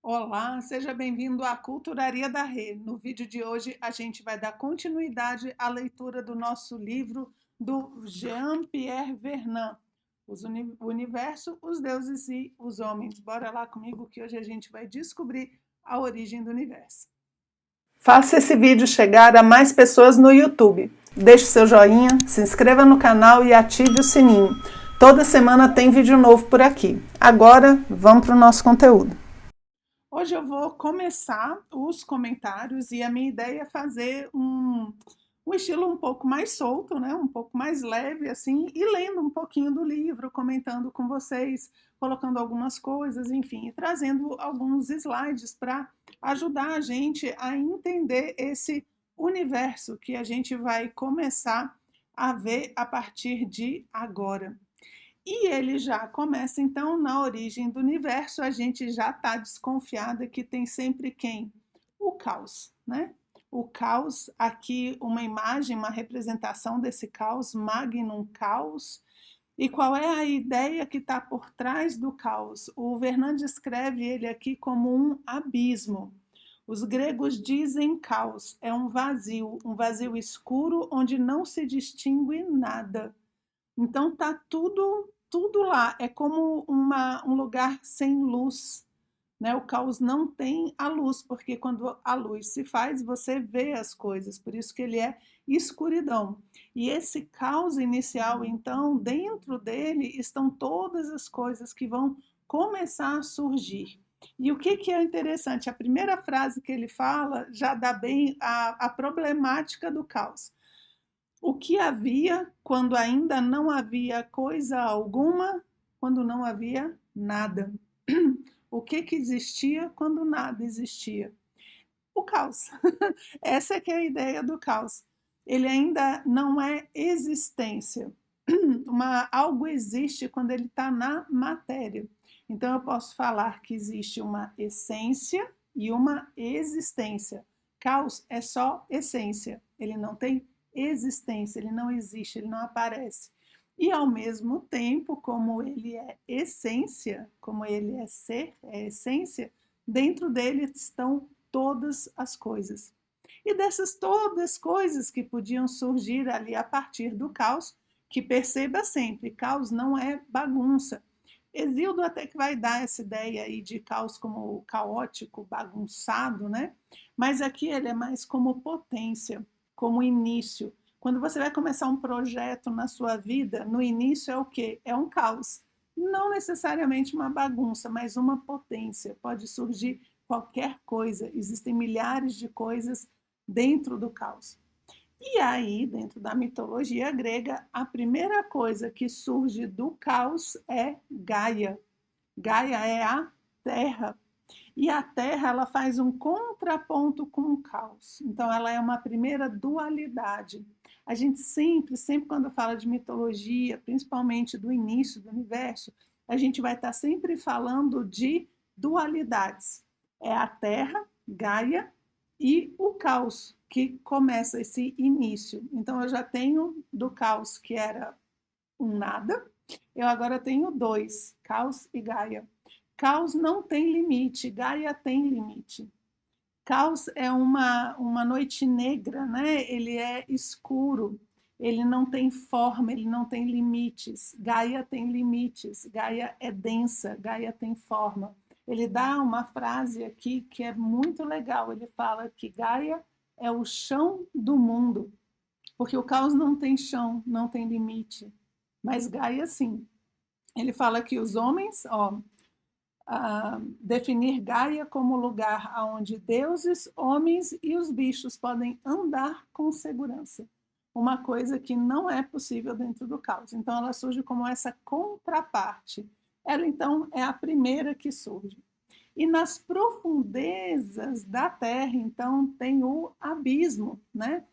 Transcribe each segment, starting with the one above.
Olá, seja bem-vindo à Culturaria da Rê. No vídeo de hoje, a gente vai dar continuidade à leitura do nosso livro do Jean-Pierre Vernant, O Universo, os Deuses e os Homens. Bora lá comigo que hoje a gente vai descobrir a origem do universo. Faça esse vídeo chegar a mais pessoas no YouTube. Deixe seu joinha, se inscreva no canal e ative o sininho. Toda semana tem vídeo novo por aqui. Agora, vamos para o nosso conteúdo. Hoje eu vou começar os comentários e a minha ideia é fazer um estilo um pouco mais solto, né? Um pouco mais leve, assim, e lendo um pouquinho do livro, comentando com vocês, colocando algumas coisas, enfim, e trazendo alguns slides para ajudar a gente a entender esse universo que a gente vai começar a ver a partir de agora. E ele já começa, então, na origem do universo, a gente já está desconfiada que tem sempre quem? O caos, né? O caos, aqui uma imagem, uma representação desse caos, Magnum Caos. E qual é a ideia que está por trás do caos? O Vernant descreve ele aqui como um abismo. Os gregos dizem caos, é um vazio escuro onde não se distingue nada. Então tá tudo lá, é como um lugar sem luz, né? O caos não tem a luz, porque quando a luz se faz, você vê as coisas, por isso que ele é escuridão. E esse caos inicial, então, dentro dele estão todas as coisas que vão começar a surgir. E o que é interessante? A primeira frase que ele fala já dá bem a problemática do caos. O que havia quando ainda não havia coisa alguma, quando não havia nada? O que existia quando nada existia? O caos. Essa é que é a ideia do caos. Ele ainda não é existência. Algo existe quando ele está na matéria. Então eu posso falar que existe uma essência e uma existência. Caos é só essência, ele não tem existência, ele não existe, ele não aparece. E ao mesmo tempo, como ele é essência, como ele é ser, é essência, dentro dele estão todas as coisas. E dessas todas as coisas que podiam surgir ali a partir do caos, que perceba sempre, caos não é bagunça. Exildo até que vai dar essa ideia aí de caos como caótico, bagunçado, né? Mas aqui ele é mais como potência, como início. Quando você vai começar um projeto na sua vida, no início é o quê? É um caos. Não necessariamente uma bagunça, mas uma potência. Pode surgir qualquer coisa. Existem milhares de coisas dentro do caos. E aí, dentro da mitologia grega, a primeira coisa que surge do caos é Gaia. Gaia é a terra. E a terra ela faz um contraponto com o caos. Então ela é uma primeira dualidade. A gente sempre quando fala de mitologia, principalmente do início do universo, a gente vai estar sempre falando de dualidades. É a terra, Gaia, e o caos, que começa esse início. Então eu já tenho do caos que era um nada, eu agora tenho dois, caos e Gaia. Caos não tem limite, Gaia tem limite. Caos é uma noite negra, né? Ele é escuro, ele não tem forma, ele não tem limites. Gaia tem limites, Gaia é densa, Gaia tem forma. Ele dá uma frase aqui que é muito legal. Ele fala que Gaia é o chão do mundo, porque o caos não tem chão, não tem limite. Mas Gaia sim. Ele fala que os homens, definir Gaia como lugar onde deuses, homens e os bichos podem andar com segurança. Uma coisa que não é possível dentro do caos. Então ela surge como essa contraparte. Ela então é a primeira que surge. E nas profundezas da Terra, então, tem o abismo, né?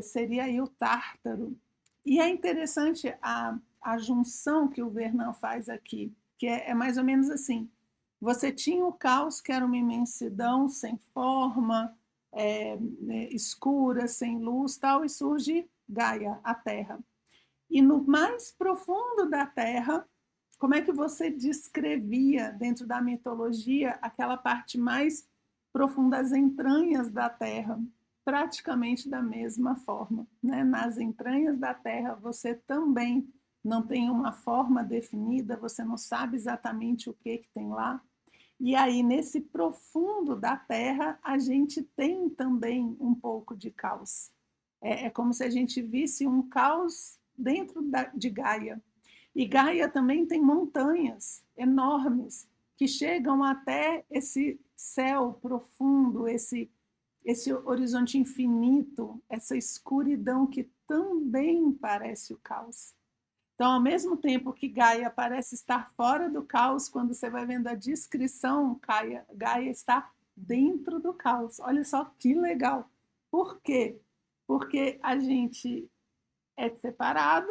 Seria aí o Tártaro. E é interessante a junção que o Vernant faz aqui, que é mais ou menos assim. Você tinha o caos, que era uma imensidão sem forma, escura, sem luz, tal, e surge Gaia, a Terra. E no mais profundo da Terra como é que você descrevia dentro da mitologia aquela parte mais profunda, as entranhas da Terra? Praticamente da mesma forma, né? Nas entranhas da Terra você também não tem uma forma definida, você não sabe exatamente o que tem lá. E aí, nesse profundo da Terra, a gente tem também um pouco de caos. É como se a gente visse um caos dentro de Gaia. E Gaia também tem montanhas enormes que chegam até esse céu profundo, esse horizonte infinito, essa escuridão que também parece o caos. Então, ao mesmo tempo que Gaia parece estar fora do caos, quando você vai vendo a descrição, Gaia está dentro do caos. Olha só que legal. Por quê? Porque a gente é separado,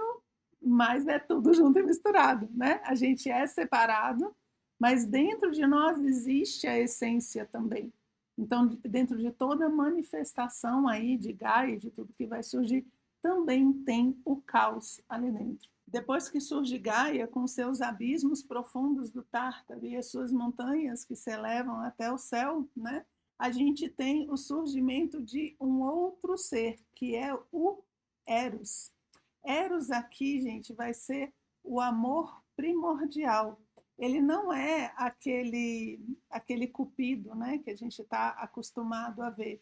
mas é tudo junto e misturado, né? A gente é separado, mas dentro de nós existe a essência também. Então, dentro de toda manifestação aí de Gaia, de tudo que vai surgir, também tem o caos ali dentro. Depois que surge Gaia, com seus abismos profundos do Tártaro e as suas montanhas que se elevam até o céu, né? A gente tem o surgimento de um outro ser, que é o Eros. Eros aqui, gente, vai ser o amor primordial. Ele não é aquele cupido, né, que a gente está acostumado a ver.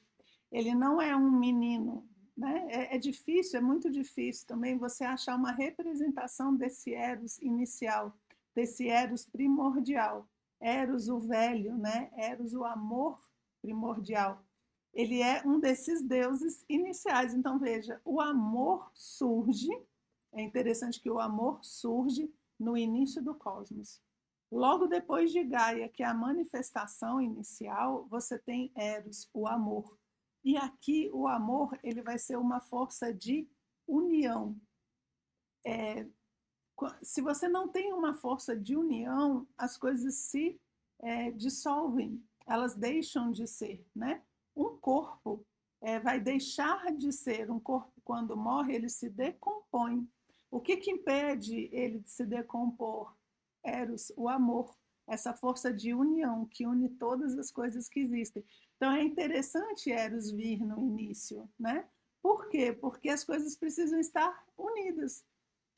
Ele não é um menino, né? É difícil, é muito difícil também você achar uma representação desse Eros inicial, desse Eros primordial. Eros o velho, né? Eros o amor primordial. Ele é um desses deuses iniciais. Então, veja, o amor surge, é interessante que o amor surge no início do cosmos. Logo depois de Gaia, que é a manifestação inicial, você tem Eros, o amor. E aqui o amor ele vai ser uma força de união. Se você não tem uma força de união, as coisas se dissolvem, elas deixam de ser, né? Um corpo vai deixar de ser um corpo quando morre, ele se decompõe. O que impede ele de se decompor? Eros, o amor, essa força de união que une todas as coisas que existem. Então é interessante Eros vir no início, né? Por quê? Porque as coisas precisam estar unidas.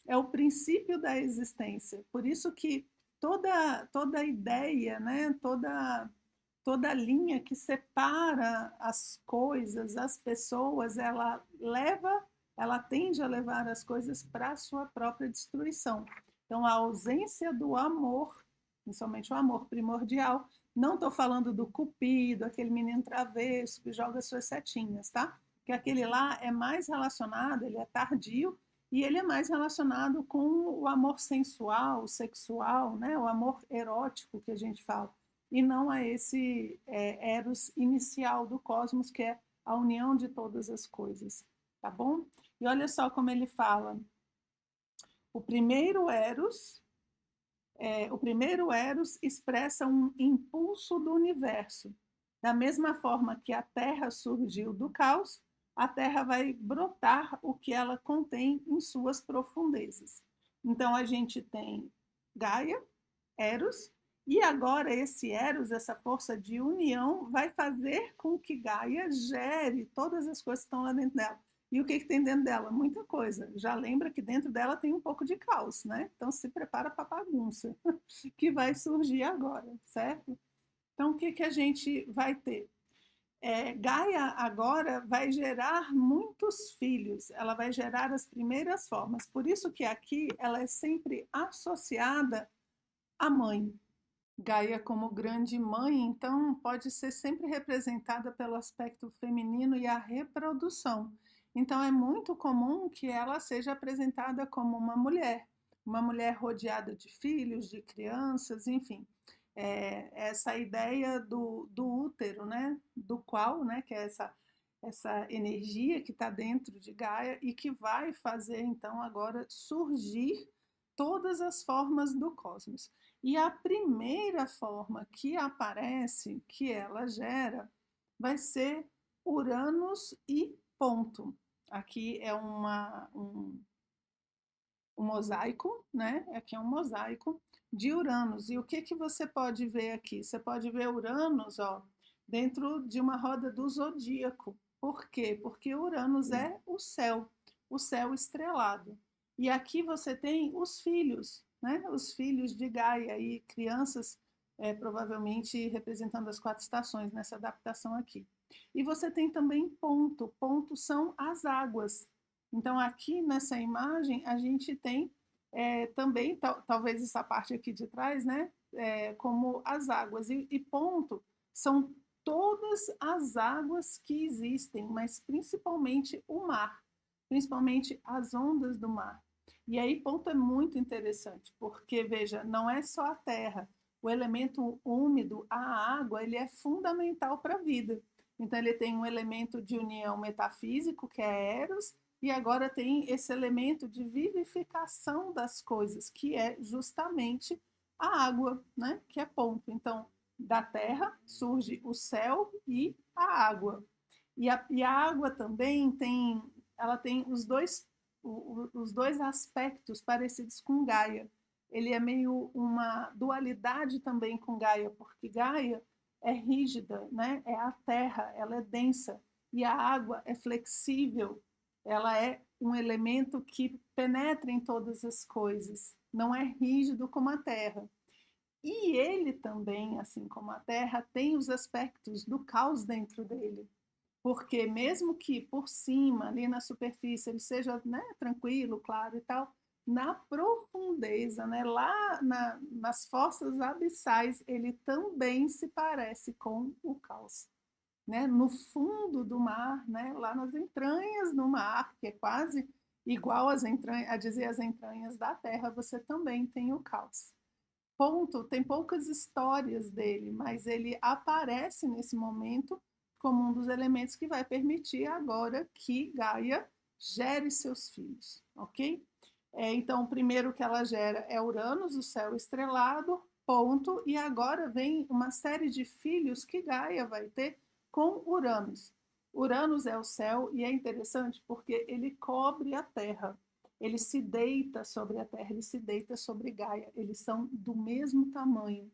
É o princípio da existência. Por isso que toda ideia, né, toda linha que separa as coisas, as pessoas, ela tende a levar as coisas para a sua própria destruição. Então, a ausência do amor, principalmente o amor primordial, não estou falando do cupido, aquele menino travesso que joga suas setinhas, tá? Porque aquele lá é mais relacionado, ele é tardio, e ele é mais relacionado com o amor sensual, sexual, né? O amor erótico que a gente fala, e não a esse Eros inicial do cosmos, que é a união de todas as coisas, tá bom? E olha só como ele fala, o primeiro Eros expressa um impulso do universo. Da mesma forma que a Terra surgiu do caos, a Terra vai brotar o que ela contém em suas profundezas. Então a gente tem Gaia, Eros, e agora esse Eros, essa força de união, vai fazer com que Gaia gere todas as coisas que estão lá dentro dela. E o que tem dentro dela? Muita coisa. Já lembra que dentro dela tem um pouco de caos, né? Então se prepara para a bagunça que vai surgir agora, certo? Então o que a gente vai ter? Gaia agora vai gerar muitos filhos, ela vai gerar as primeiras formas. Por isso que aqui ela é sempre associada à mãe. Gaia como grande mãe, então, pode ser sempre representada pelo aspecto feminino e a reprodução. Então, é muito comum que ela seja apresentada como uma mulher rodeada de filhos, de crianças, enfim. Essa ideia do útero, né? Do qual, né? Que é essa energia que está dentro de Gaia e que vai fazer, então, agora surgir todas as formas do cosmos. E a primeira forma que aparece, que ela gera, vai ser Uranus e ponto. Aqui é uma mosaico, né? Aqui é um mosaico de Uranus. E o que que você pode ver aqui? Você pode ver Uranus, ó, dentro de uma roda do zodíaco. Por quê? Porque Uranus é o céu estrelado. E aqui você tem os filhos, né? Os filhos de Gaia e crianças, provavelmente representando as 4 estações nessa adaptação aqui. E você tem também ponto. Ponto são as águas. Então, aqui nessa imagem, a gente tem também, talvez essa parte aqui de trás, né? Como as águas. E ponto são todas as águas que existem, mas principalmente o mar, principalmente as ondas do mar. E aí, ponto é muito interessante, porque, veja, não é só a terra. O elemento úmido, a água, ele é fundamental para a vida. Então, ele tem um elemento de união metafísico, que é Eros, e agora tem esse elemento de vivificação das coisas, que é justamente a água, né? Que é ponto. Então, da terra surge o céu e a água. E a água também tem, ela tem os dois aspectos parecidos com Gaia. Ele é meio uma dualidade também com Gaia, porque Gaia é rígida, né? É a terra, ela é densa, e a água é flexível, ela é um elemento que penetra em todas as coisas, não é rígido como a terra. E ele também, assim como a terra, tem os aspectos do caos dentro dele. Porque mesmo que por cima, ali na superfície, ele seja, né, tranquilo, claro e tal, na profundeza, né, lá nas fossas abissais, ele também se parece com o caos. Né? No fundo do mar, né, lá nas entranhas do mar, que é quase igual às entranhas, a dizer as entranhas da terra, você também tem o caos. Ponto, tem poucas histórias dele, mas ele aparece nesse momento como um dos elementos que vai permitir agora que Gaia gere seus filhos, ok? Então, o primeiro que ela gera é Uranus, o céu estrelado, ponto, e agora vem uma série de filhos que Gaia vai ter com Uranus. Uranus é o céu e é interessante porque ele cobre a Terra. Ele se deita sobre a Terra, ele se deita sobre Gaia. Eles são do mesmo tamanho.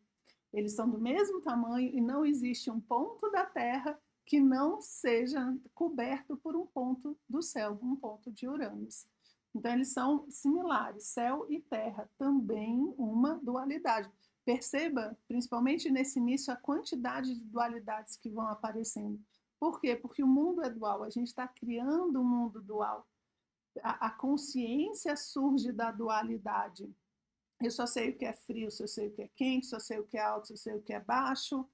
Eles são do mesmo tamanho e não existe um ponto da Terra que não seja coberto por um ponto do céu, um ponto de Uranus. Então, eles são similares, céu e terra, também uma dualidade. Perceba, principalmente nesse início, a quantidade de dualidades que vão aparecendo. Por quê? Porque o mundo é dual, a gente está criando um mundo dual. A consciência surge da dualidade. Eu só sei o que é frio, só sei o que é quente, só sei o que é alto, só sei o que é baixo.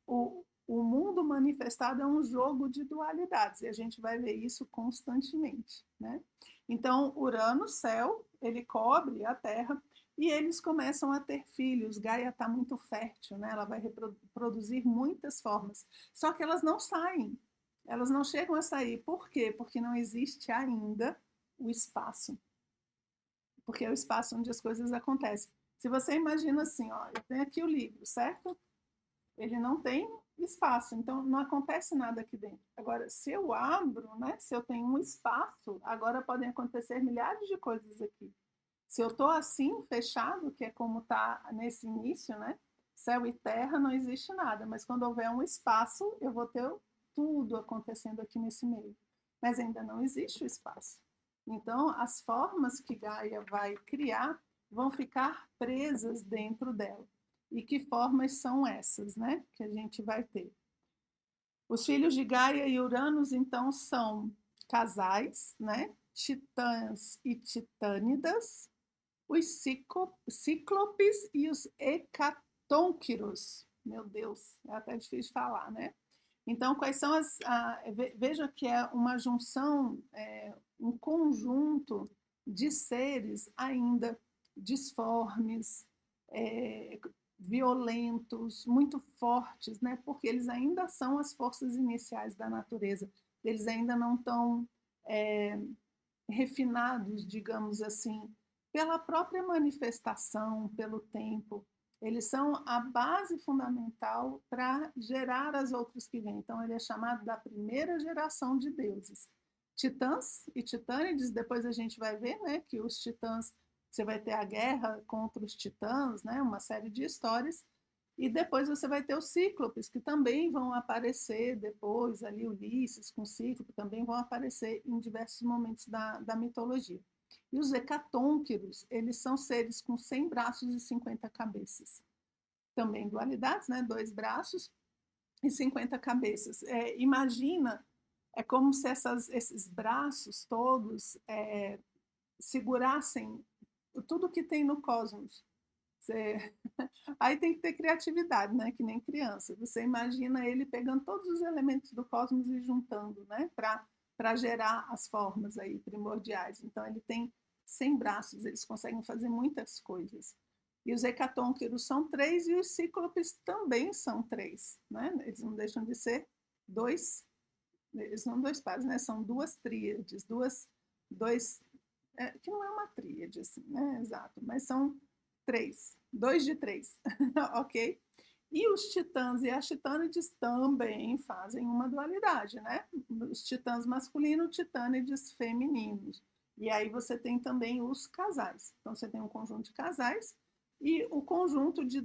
O mundo manifestado é um jogo de dualidades e a gente vai ver isso constantemente, né? Então, Urano, céu, ele cobre a Terra e eles começam a ter filhos. Gaia está muito fértil, né? Ela vai reproduzir muitas formas, só que elas não saem, elas não chegam a sair. Por quê? Porque não existe ainda o espaço, porque é o espaço onde as coisas acontecem. Se você imagina assim, ó, eu tenho aqui o livro, certo? Ele não tem espaço, então não acontece nada aqui dentro. Agora, se eu abro, né, se eu tenho um espaço, agora podem acontecer milhares de coisas aqui. Se eu estou assim, fechado, que é como está nesse início, né, céu e terra, não existe nada, mas quando houver um espaço, eu vou ter tudo acontecendo aqui nesse meio. Mas ainda não existe o espaço. Então, as formas que Gaia vai criar vão ficar presas dentro dela. E que formas são essas, né? Que a gente vai ter. Os filhos de Gaia e Uranus, então, são casais, né? Titãs e titânidas, os cíclopes e os hecatônquiros. Meu Deus, é até difícil de falar, né? Então, quais são as... veja que é uma junção, um conjunto de seres ainda disformes, violentos, muito fortes, né? Porque eles ainda são as forças iniciais da natureza. Eles ainda não estão refinados, digamos assim, pela própria manifestação, pelo tempo. Eles são a base fundamental para gerar as outras que vêm. Então, ele é chamado da primeira geração de deuses. titãs e titânides. Depois a gente vai ver, né, que os titãs, você vai ter a guerra contra os titãs, né, uma série de histórias. E depois você vai ter os cíclopes, que também vão aparecer depois, ali Ulisses com Cíclope, também vão aparecer em diversos momentos da mitologia. E os hecatônquiros, eles são seres com 100 braços e 50 cabeças. Também dualidades, né? 2 braços e 50 cabeças. Imagina, é como se esses braços todos segurassem tudo que tem no cosmos. Você... Aí tem que ter criatividade, né? Que nem criança. Você imagina ele pegando todos os elementos do cosmos e juntando, né? Para gerar as formas aí primordiais. Então ele tem 100 braços, eles conseguem fazer muitas coisas. E os hecatônquiros são 3 e os cíclopes também são 3, né? Eles não deixam de ser 2, eles são 2 pares, né? São 2 tríades, que não é uma tríade, assim, né? Exato, mas são 3, 2 de 3, ok? E os titãs e as titânides também fazem uma dualidade, né? Os titãs masculinos, titânides femininos. E aí você tem também os casais. Então você tem um conjunto de casais e o conjunto de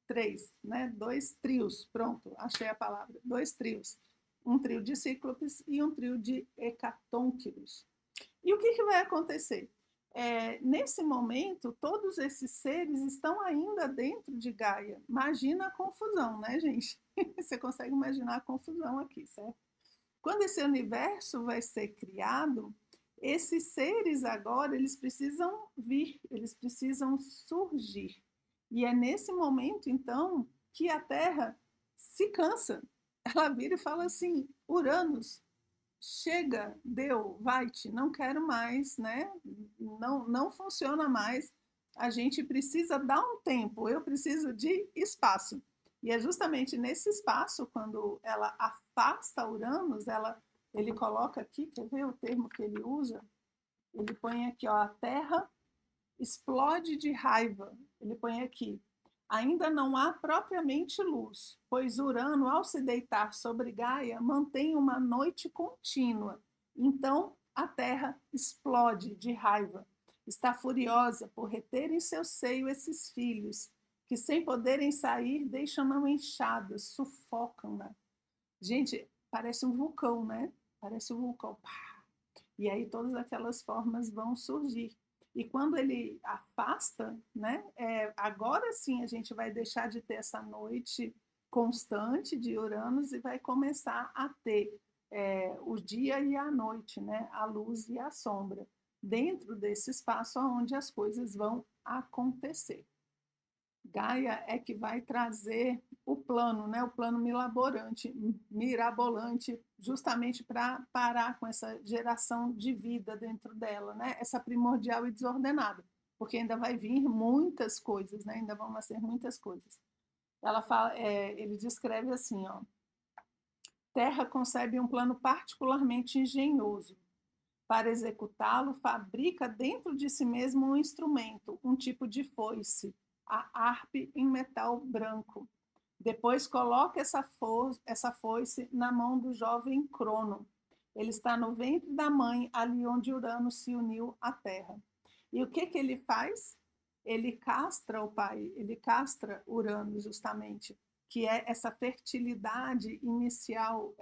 3, né? 2 trios, pronto, achei a palavra, 2 trios. Um trio de cíclopes e um trio de hecatônquiros. E o que vai acontecer? Nesse momento, todos esses seres estão ainda dentro de Gaia. Imagina a confusão, né, gente? Você consegue imaginar a confusão aqui, certo? Quando esse universo vai ser criado, esses seres agora, eles precisam vir, eles precisam surgir. E é nesse momento, então, que a Terra se cansa. Ela vira e fala assim, Uranus, chega, deu, vai-te, não quero mais, né? Não funciona mais. A gente precisa dar um tempo, eu preciso de espaço. E é justamente nesse espaço, quando ela afasta Uranus, ele coloca aqui, quer ver o termo que ele usa? Ele põe aqui, ó, a Terra explode de raiva. Ele põe aqui, ainda não há propriamente luz, pois Urano, ao se deitar sobre Gaia, mantém uma noite contínua. Então, a Terra explode de raiva. Está furiosa por reter em seu seio esses filhos, que sem poderem sair, deixam-na enxada, sufocam-na. Gente, parece um vulcão, né? Parece um vulcão. E aí todas aquelas formas vão surgir. E quando ele afasta, né, agora sim a gente vai deixar de ter essa noite constante de Uranus e vai começar a ter o dia e a noite, né, a luz e a sombra, dentro desse espaço onde as coisas vão acontecer. Gaia é que vai trazer o plano, né? O plano mirabolante, justamente para parar com essa geração de vida dentro dela, né? Essa primordial e desordenada, porque ainda vai vir muitas coisas, né? Ainda vão nascer muitas coisas. Ela fala, ele descreve assim, ó: Terra concebe um plano particularmente engenhoso. Para executá-lo, fabrica dentro de si mesmo um instrumento, um tipo de foice, a harpe em metal branco. Depois coloca essa foice na mão do jovem Crono. Ele está no ventre da mãe, ali onde Urano se uniu à Terra. E o que ele faz? Ele castra o pai, ele castra Urano, justamente, que é essa fertilidade inicial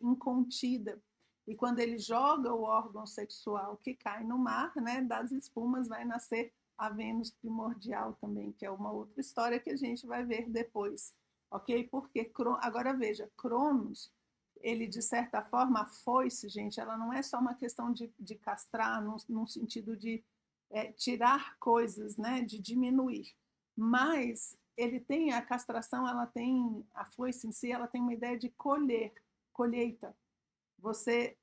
incontida. E quando ele joga o órgão sexual que cai no mar, né, das espumas vai nascer a Vênus primordial também, que é uma outra história que a gente vai ver depois, ok? Porque, agora veja, Cronos, ele de certa forma, a foice, gente, ela não é só uma questão de castrar, num sentido de tirar coisas, né, de diminuir, mas ele tem, a castração, ela tem, a foice em si, ela tem uma ideia de colheita. Você,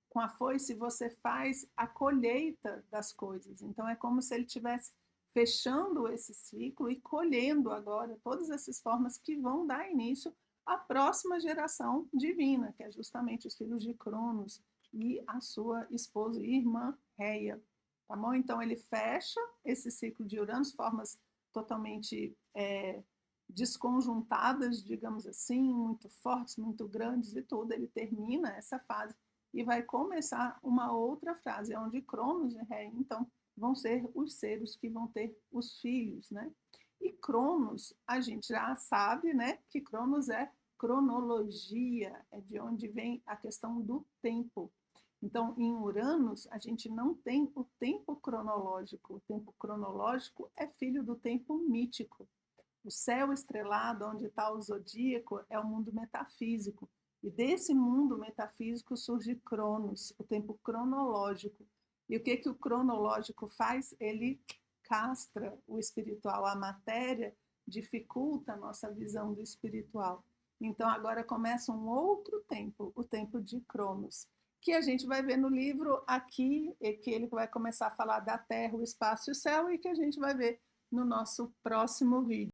com a foice, você faz a colheita das coisas. Então, é como se ele estivesse fechando esse ciclo e colhendo agora todas essas formas que vão dar início à próxima geração divina, que é justamente os filhos de Cronos e a sua esposa e irmã Reia. Tá bom? Então, ele fecha esse ciclo de Uranus, formas totalmente desconjuntadas, digamos assim, muito fortes, muito grandes e tudo, ele termina essa fase e vai começar uma outra frase, onde Cronos e Ré, então, vão ser os seres que vão ter os filhos, né? E Cronos, a gente já sabe, né, que Cronos é cronologia, é de onde vem a questão do tempo. Então, em Uranus, a gente não tem o tempo cronológico. O tempo cronológico é filho do tempo mítico. O céu estrelado, onde está o zodíaco, é o mundo metafísico. E desse mundo metafísico surge Cronos, o tempo cronológico. E o que, que o cronológico faz? Ele castra o espiritual. A matéria dificulta a nossa visão do espiritual. Então agora começa um outro tempo, o tempo de Cronos, que a gente vai ver no livro aqui, que ele vai começar a falar da Terra, o espaço e o céu, e que a gente vai ver no nosso próximo vídeo.